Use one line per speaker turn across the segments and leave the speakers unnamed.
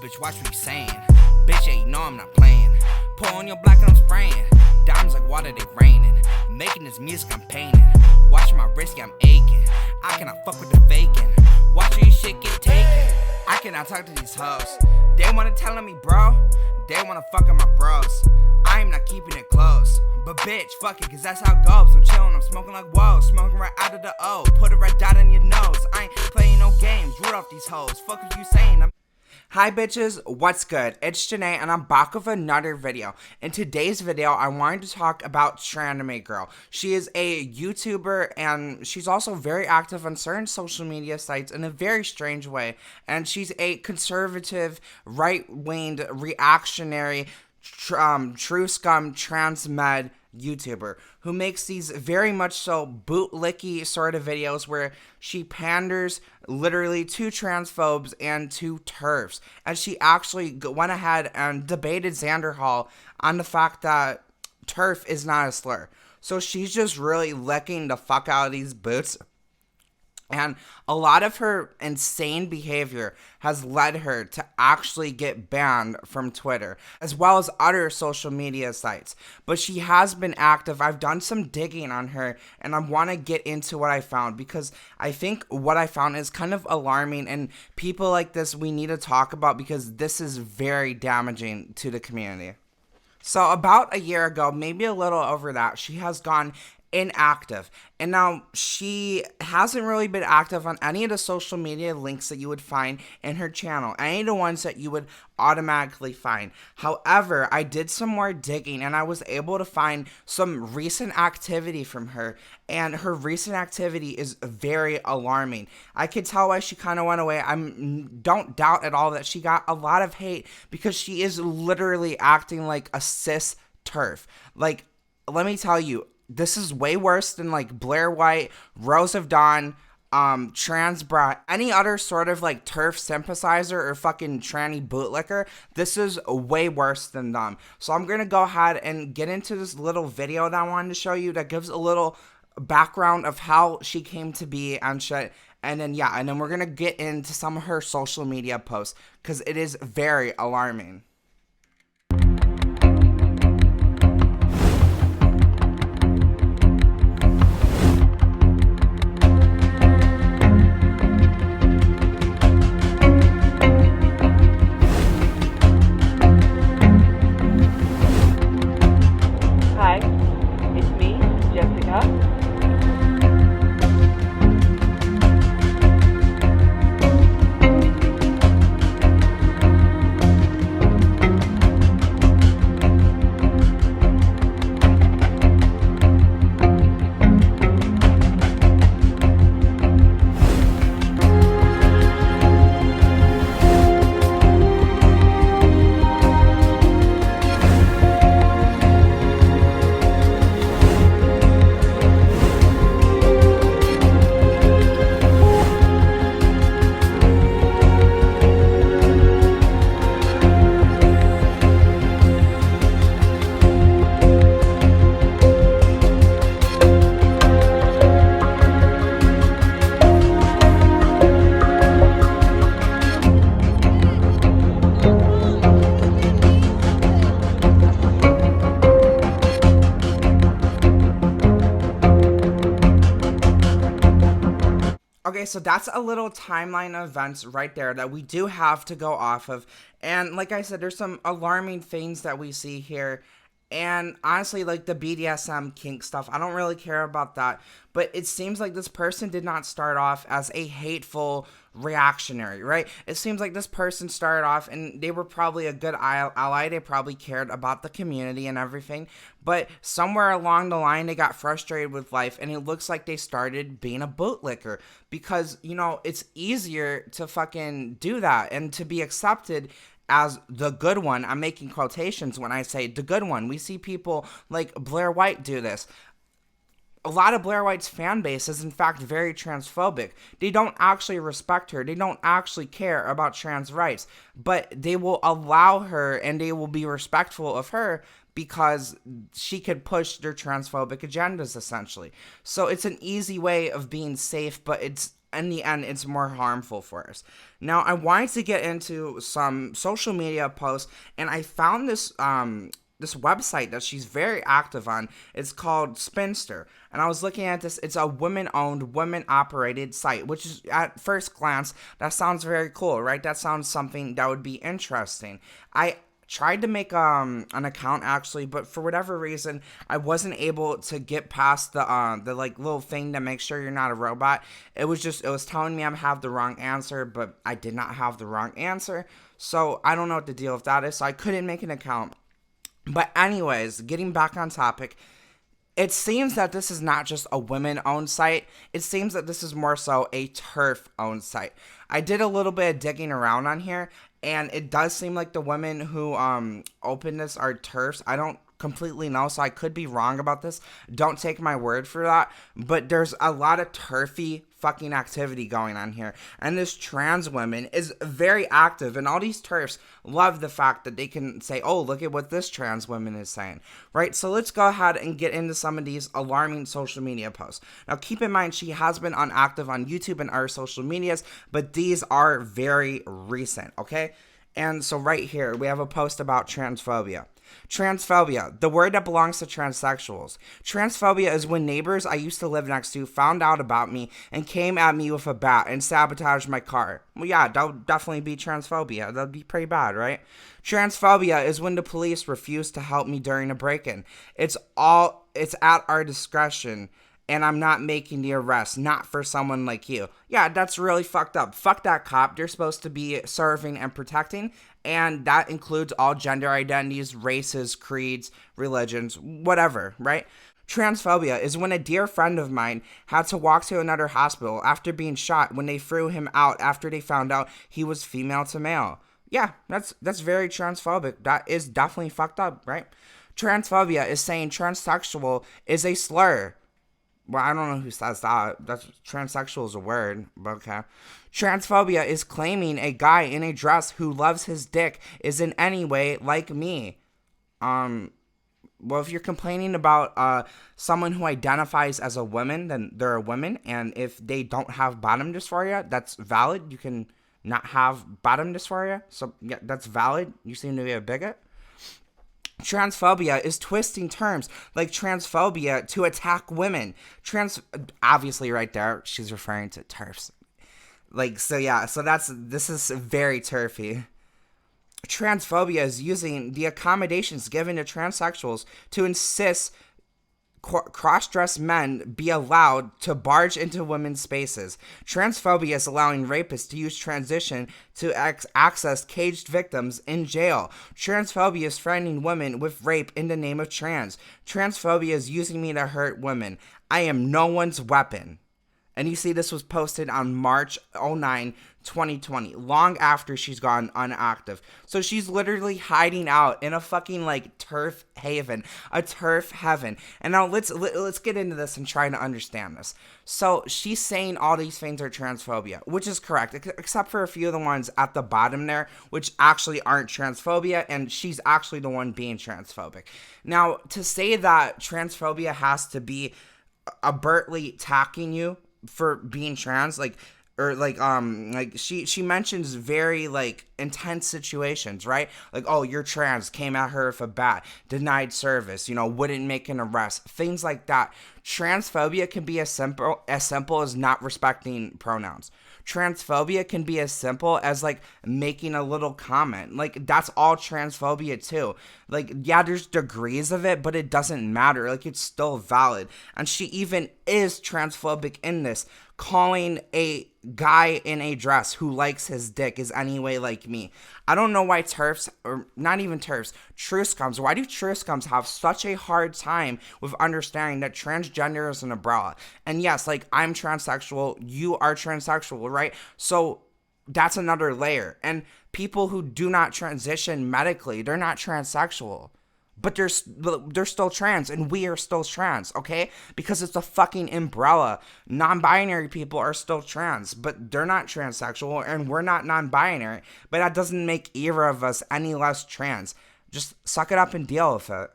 Bitch, watch what you saying. Bitch, yeah, you know I'm not playing. Pour on your black and I'm spraying. Diamonds like water, they raining. Making this music, I'm painting. Watching my wrist, yeah, I'm aching. I cannot fuck with the faking. Watching your shit get taken. I cannot talk to these hoes. They wanna tell on me, bro. They wanna fuck on my bros. I am not keeping it close. But bitch, fuck it, cause that's how it goes. I'm chillin', I'm smoking like whoa. Smoking right out of the O. Put a red dot on your nose. I ain't playing no games. Root off these hoes. Fuck what you saying. Hi bitches, what's good? It's Janae and I'm back with another video. In today's video, I wanted to talk about Tranime girl. She is a YouTuber and she's also very active on certain social media sites in a very strange way. And she's a conservative, right-winged, reactionary, true scum, trans med YouTuber who makes these very much so bootlicky sort of videos where she panders literally to transphobes and to TERFs. And she actually went ahead and debated Xander Hall on the fact that TERF is not a slur. So she's just really licking the fuck out of these boots. And a lot of her insane behavior has led her to actually get banned from Twitter, as well as other social media sites. But she has been active. I've done some digging on her, and I want to get into what I found, because I think what I found is kind of alarming, and people like this we need to talk about, because this is very damaging to the community. So about a year ago, maybe a little over that, she has gone inactive, and now she hasn't really been active on any of the social media links that you would find in her channel, any of the ones that you would automatically find. However, I did some more digging and I was able to find some recent activity from her, and her recent activity is very alarming. I could tell why she kind of went away. I don't doubt at all that she got a lot of hate, because she is literally acting like a cis TERF. Like, let me tell you, this is way worse than like Blaire White, Rose of Dawn, Trans Brat, any other sort of like TERF sympathizer or fucking tranny bootlicker. This is way worse than them. So I'm gonna go ahead and get into this little video that I wanted to show you that gives a little background of how she came to be and shit. And then yeah, and then we're gonna get into some of her social media posts, because it is very alarming. Okay, so that's a little timeline of events right there that we do have to go off of. And like I said, there's some alarming things that we see here. And honestly, like the BDSM kink stuff, I don't really care about that. But it seems like this person did not start off as a hateful reactionary, right? It seems like this person started off and they were probably a good ally. They probably cared about the community and everything. But somewhere along the line, they got frustrated with life, and it looks like they started being a bootlicker, because, you know, it's easier to fucking do that and to be accepted as the good one. I'm making quotations when I say the good one. We see people like Blaire White do this. A lot of Blaire White's fan base is in fact very transphobic. They don't actually respect her. They don't actually care about trans rights, but they will allow her and they will be respectful of her because she could push their transphobic agendas, essentially. So it's an easy way of being safe, but it's
in the end, it's more harmful for us. Now, I wanted to get into some social media posts, and I found this website that she's very active on. It's called Spinster. And I was looking at this. It's a women-owned, women-operated site, which is, at first glance, that sounds very cool, right? That sounds something that would be interesting. I tried to make an account actually, but for whatever reason, I wasn't able to get past the like little thing to make sure you're not a robot. It was telling me I have the wrong answer, but I did not have the wrong answer. So I don't know what the deal with that is. So I couldn't make an account. But anyways, getting back on topic, it seems that this is not just a women-owned site. It seems that this is more so a TERF-owned site. I did a little bit of digging around on here, and it does seem like the women who open this are TERFs. I don't completely know, so I could be wrong about this. Don't take my word for that. But there's a lot of TERFy fucking activity going on here. And this trans woman is very active, and all these TERFs love the fact that they can say, oh, look at what this trans woman is saying, right? So let's go ahead and get into some of these alarming social media posts. Now, keep in mind, she has been unactive on YouTube and other social medias, but these are very recent, okay? And so right here, we have a post about transphobia. Transphobia, the word that belongs to transsexuals. Transphobia is when neighbors I used to live next to found out about me and came at me with a bat and sabotaged my car. Well, yeah, that would definitely be transphobia. That would be pretty bad, right? Transphobia is when the police refuse to help me during a break-in. It's at our discretion, and I'm not making the arrest, not for someone like you. Yeah, that's really fucked up. Fuck that cop. They're supposed to be serving and protecting, and that includes all gender identities, races, creeds, religions, whatever, right? Transphobia is when a dear friend of mine had to walk to another hospital after being shot when they threw him out after they found out he was female to male. Yeah, that's very transphobic. That is definitely fucked up, right? Transphobia is saying transsexual is a slur. Well, I don't know who says that. That's transsexual is a word, but okay. Transphobia is claiming a guy in a dress who loves his dick is in any way like me. Well, if you're complaining about someone who identifies as a woman, then they're a woman, and if they don't have bottom dysphoria, that's valid. You can not have bottom dysphoria, so yeah, that's valid. You seem to be a bigot. Transphobia is twisting terms like transphobia to attack women. Obviously right there, she's referring to TERFs. This is very TERFy. Transphobia is using the accommodations given to transsexuals to insist cross-dressed men be allowed to barge into women's spaces. Transphobia is allowing rapists to use transition to access caged victims in jail. Transphobia is threatening women with rape in the name of trans. Transphobia is using me to hurt women. I am no one's weapon. And you see this was posted on March 9, 2020, long after she's gone inactive. So she's literally hiding out in a fucking like TERF haven, a TERF heaven. And now let's get into this and try to understand this. So she's saying all these things are transphobia, which is correct, except for a few of the ones at the bottom there, which actually aren't transphobia, and she's actually the one being transphobic. Now, to say that transphobia has to be overtly attacking you for being trans, she mentions very like intense situations, right? Like, oh, you're trans, came at her with a bat, denied service, wouldn't make an arrest, things like that. Transphobia can be as simple as not respecting pronouns. Transphobia can be as simple as like making a little comment. Like, that's all transphobia too. Like, yeah, there's degrees of it, but it doesn't matter. Like, it's still valid. And she even is transphobic in this, calling a guy in a dress who likes his dick is anyway like me. I don't know why TERFs, or not even TERFs, Truscums, why do Truscums have such a hard time with understanding that transgender is an umbrella? And yes, like, I'm transsexual, you are transsexual, right? So that's another layer. And people who do not transition medically, they're not transsexual. But they're still trans, and we are still trans, okay? Because it's a fucking umbrella. Non-binary people are still trans, but they're not transsexual, and we're not non-binary. But that doesn't make either of us any less trans. Just suck it up and deal with it.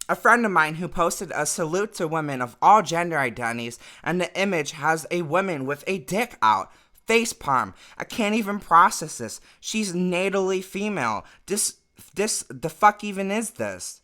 A friend of mine who posted a salute to women of all gender identities, and the image has a woman with a dick out. Facepalm. I can't even process this. She's natally female. The fuck even is this?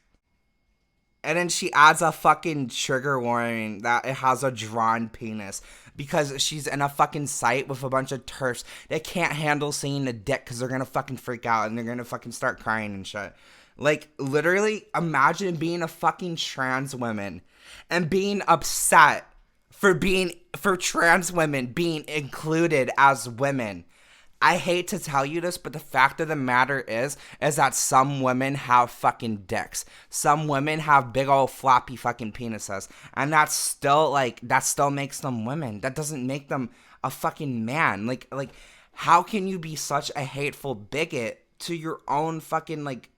And then she adds a fucking trigger warning that it has a drawn penis because she's in a fucking site with a bunch of TERFs that can't handle seeing the dick because they're gonna fucking freak out and they're gonna fucking start crying and shit. Like, literally, imagine being a fucking trans woman and being upset for trans women being included as women. I hate to tell you this, but the fact of the matter is that some women have fucking dicks. Some women have big old floppy fucking penises. And that still makes them women. That doesn't make them a fucking man. Like, how can you be such a hateful bigot to your own fucking, like,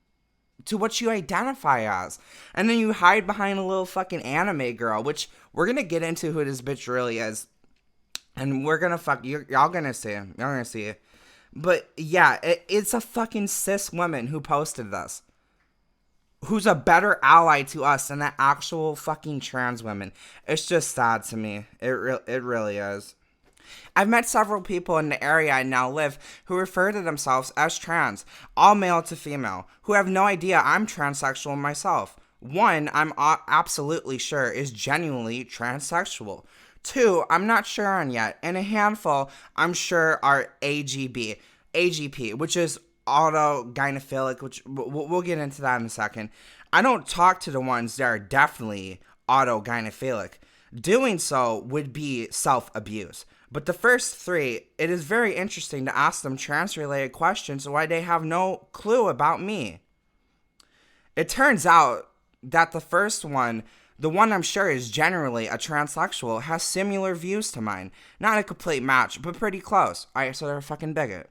to what you identify as? And then you hide behind a little fucking anime girl, which we're gonna get into who this bitch really is. And we're gonna y'all gonna see it. Y'all gonna see it. But yeah, it's a fucking cis woman who posted this, who's a better ally to us than the actual fucking trans women. It's just sad to me. It really is. I've met several people in the area I now live who refer to themselves as trans, all male to female, who have no idea I'm transsexual myself. One, I'm absolutely sure is genuinely transsexual. Two, I'm not sure on yet, and a handful I'm sure are AGP, which is autogynephilic, which we'll get into that in a second. I don't talk to the ones that are definitely autogynephilic. Doing so would be self-abuse. But the first three, it is very interesting to ask them trans-related questions why they have no clue about me. It turns out that the first one, the one I'm sure is generally a transsexual, has similar views to mine. Not a complete match, but pretty close. Alright, so they're a fucking bigot.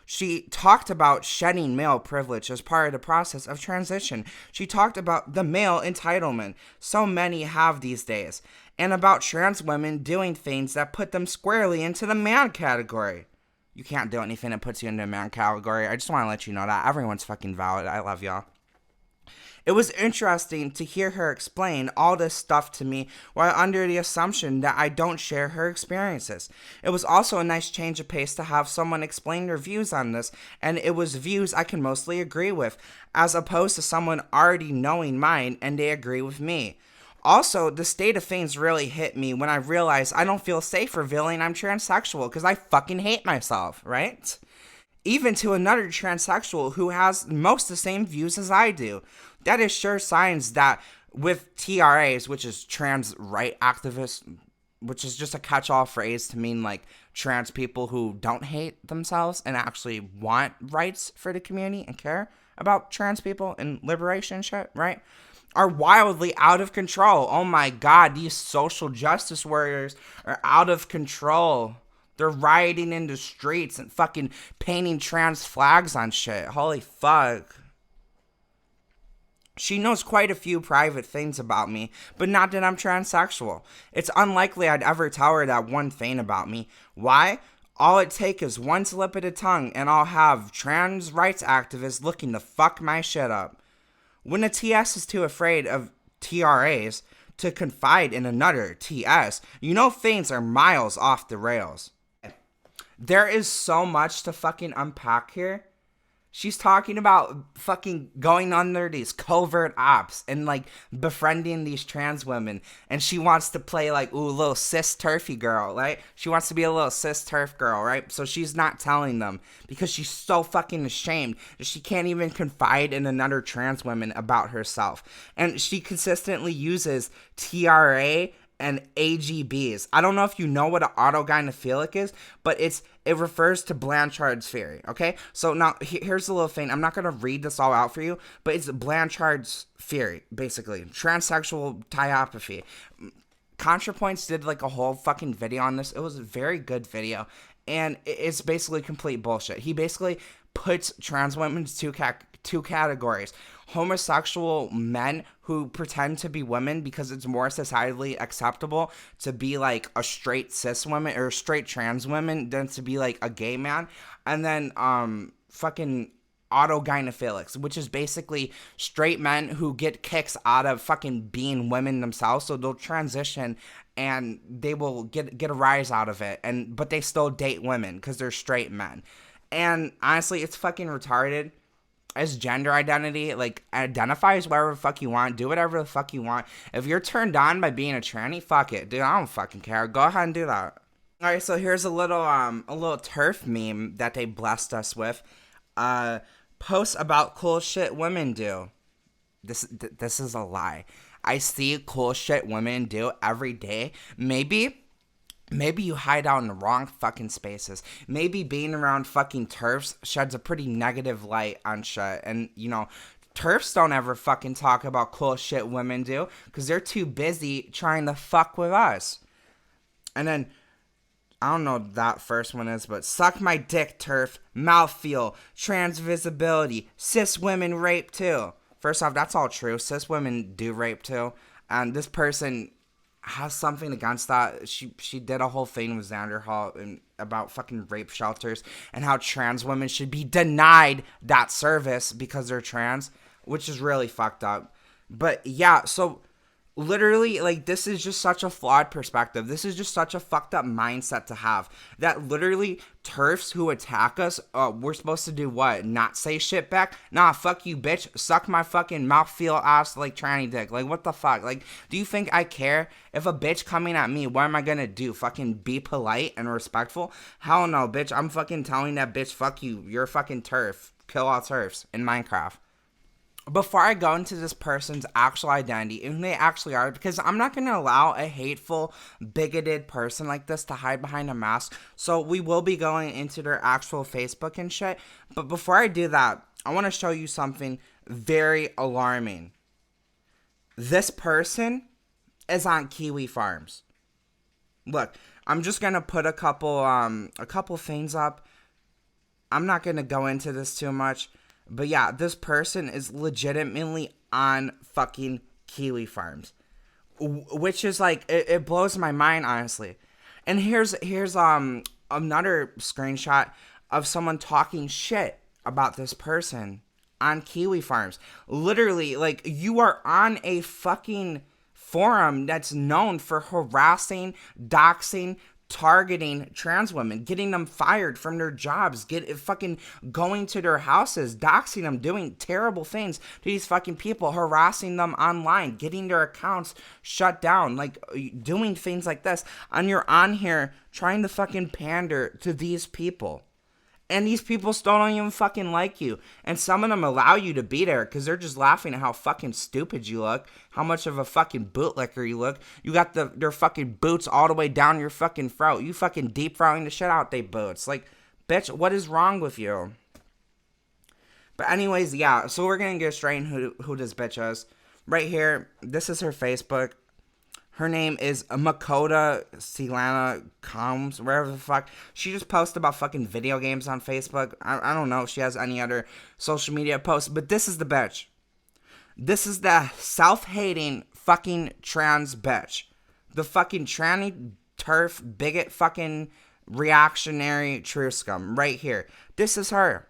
She talked about shedding male privilege as part of the process of transition. She talked about the male entitlement so many have these days, and about trans women doing things that put them squarely into the man category. You can't do anything that puts you into the man category. I just want to let you know that. Everyone's fucking valid. I love y'all. It was interesting to hear her explain all this stuff to me while under the assumption that I don't share her experiences. It was also a nice change of pace to have someone explain their views on this, and it was views I can mostly agree with, as opposed to someone already knowing mine and they agree with me. Also, the state of things really hit me when I realized I don't feel safe revealing I'm transsexual because I fucking hate myself, right? Even to another transsexual who has most the same views as I do. That is sure signs that with TRAs, which is trans right activists, which is just a catch-all phrase to mean like trans people who don't hate themselves and actually want rights for the community and care about trans people and liberation and shit, right? Are wildly out of control. Oh my god, these social justice warriors are out of control. They're rioting in the streets and fucking painting trans flags on shit. Holy fuck. She knows quite a few private things about me, but not that I'm transsexual. It's unlikely I'd ever tell her that one thing about me. Why? All it takes is one slip of the tongue and I'll have trans rights activists looking to fuck my shit up. When a TS is too afraid of TRAs to confide in another TS, you know things are miles off the rails. There is so much to fucking unpack here. She's talking about fucking going under these covert ops and like befriending these trans women. And she wants to play like, ooh, little cis TERFy girl, right? She wants to be a little cis TERF girl, right? So she's not telling them because she's so fucking ashamed that she can't even confide in another trans woman about herself. And she consistently uses TRA and AGBs. I don't know if you know what an autogynephilic is, but it refers to Blanchard's theory, okay? So now, here's the little thing. I'm not going to read this all out for you, but it's Blanchard's theory, basically. Transsexual tyopathy. ContraPoints did like a whole fucking video on this. It was a very good video, and it's basically complete bullshit. He basically puts trans women in two categories. Homosexual men who pretend to be women because it's more societally acceptable to be like a straight cis woman or straight trans woman than to be like a gay man. And then fucking autogynephilics, which is basically straight men who get kicks out of fucking being women themselves, so they'll transition and they will get a rise out of it, but they still date women because they're straight men. And honestly, it's fucking retarded. As gender identity, like, identify as whatever the fuck you want, do whatever the fuck you want. If you're turned on by being a tranny, fuck it, dude, I don't fucking care. Go ahead and do that. All right, so here's a little TERF meme that they blessed us with. Posts about cool shit women do. This is a lie. I see cool shit women do every day. Maybe you hide out in the wrong fucking spaces. Maybe being around fucking TERFs sheds a pretty negative light on shit. And, you know, TERFs don't ever fucking talk about cool shit women do because they're too busy trying to fuck with us. And then, I don't know what that first one is, but suck my dick, TERF, mouthfeel, trans visibility, cis women rape too. First off, that's all true. Cis women do rape too. And this person has something against that. She did a whole thing with Xander Hall and about fucking rape shelters and how trans women should be denied that service because they're trans, which is really fucked up. But yeah, so literally, like, this is just such a flawed perspective. This is just such a fucked up mindset to have. That literally TERFs who attack us, we're supposed to do what? Not say shit back? Nah, fuck you, bitch. Suck my fucking mouthfeel ass like tranny dick. Like, what the fuck? Like, do you think I care? If a bitch coming at me, what am I gonna do? Fucking be polite and respectful? Hell no, bitch. I'm fucking telling that bitch, fuck you. You're a fucking TERF. Kill all TERFs in Minecraft. Before I go into this person's actual identity and who they actually are, because I'm not going to allow a hateful, bigoted person like this to hide behind a mask, so we will be going into their actual Facebook and shit. But before I do that, I want to show you something very alarming. This person is on Kiwi Farms. Look, I'm just going to put a couple things up. I'm not going to go into this too much. But yeah, this person is legitimately on fucking Kiwi Farms, which is like, it blows my mind, honestly. And here's another screenshot of someone talking shit about this person on Kiwi Farms. Literally, like, you are on a fucking forum that's known for harassing, doxing, targeting trans women, getting them fired from their jobs, fucking going to their houses, doxing them, doing terrible things to these fucking people, harassing them online, getting their accounts shut down, like, doing things like this. And you're on here trying to fucking pander to these people. And these people still don't even fucking like you. And some of them allow you to be there because they're just laughing at how fucking stupid you look. How much of a fucking bootlicker you look. You got their fucking boots all the way down your fucking throat. You fucking deep throwing the shit out they boots. Like, bitch, what is wrong with you? But anyways, yeah. So we're going to get straight in who this bitch is. Right here, this is her Facebook. Her name is Makota Silana Combs, wherever the fuck. She just posts about fucking video games on Facebook. I don't know if she has any other social media posts, but this is the bitch. This is the self-hating fucking trans bitch. The fucking tranny, TERF, bigot, fucking reactionary true scum right here. This is her.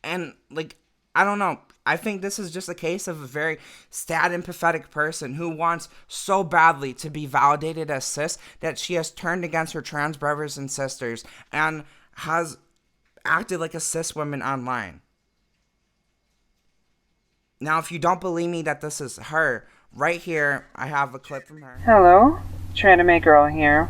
And, like, I don't know. I think this is just a case of a very sad and pathetic person who wants so badly to be validated as cis that she has turned against her trans brothers and sisters and has acted like a cis woman online. Now, if you don't believe me that this is her, right here, I have a clip from her.
Hello, Tranime girl here.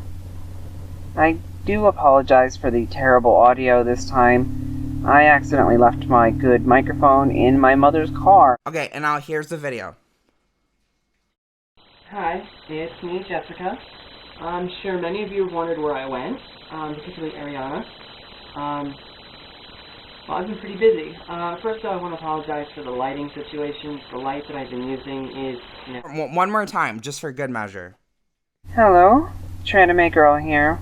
I do apologize for the terrible audio this time. I accidentally left my good microphone in my mother's car.
Okay, and now here's the video.
Hi, it's me, Jessica. I'm sure many of you have wondered where I went, particularly Ariana. Well, I've been pretty busy. First, I want to apologize for the lighting situation. The light that I've been using is,
One more time, just for good measure.
Hello, Tranime girl here.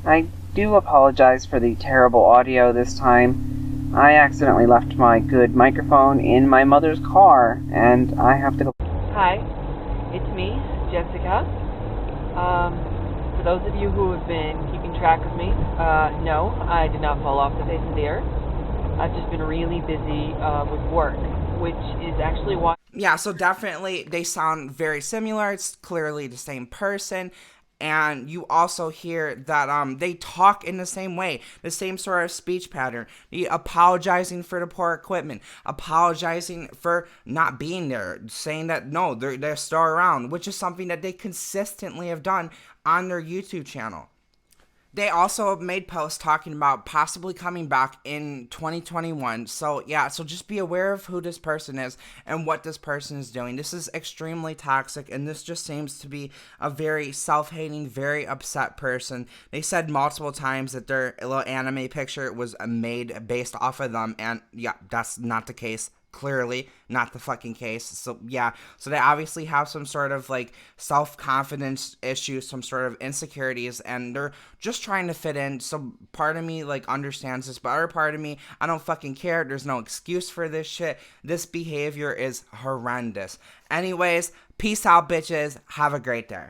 I do apologize for the terrible audio this time. I accidentally left my good microphone in my mother's car, and I have to go.
Hi, it's me, Jessica. For those of you who have been keeping track of me, no, I did not fall off the face of the earth. I've just been really busy with work, which is actually why.
Yeah, so definitely they sound very similar. It's clearly the same person. And you also hear that they talk in the same way, the same sort of speech pattern. The apologizing for the poor equipment, apologizing for not being there, saying that no, they're still around, which is something that they consistently have done on their YouTube channel. They also made posts talking about possibly coming back in 2021. So yeah, so just be aware of who this person is and what this person is doing. This is extremely toxic, and this just seems to be a very self-hating, very upset person. They said multiple times that their little anime picture was made based off of them, and yeah, that's not the case. Clearly not the fucking case. So yeah, so they obviously have some sort of like self-confidence issues, some sort of insecurities, and they're just trying to fit in. So part of me like understands this, but other part of me, I don't fucking care. There's no excuse for this shit. This behavior is horrendous. Anyways, peace out, bitches. Have a great day.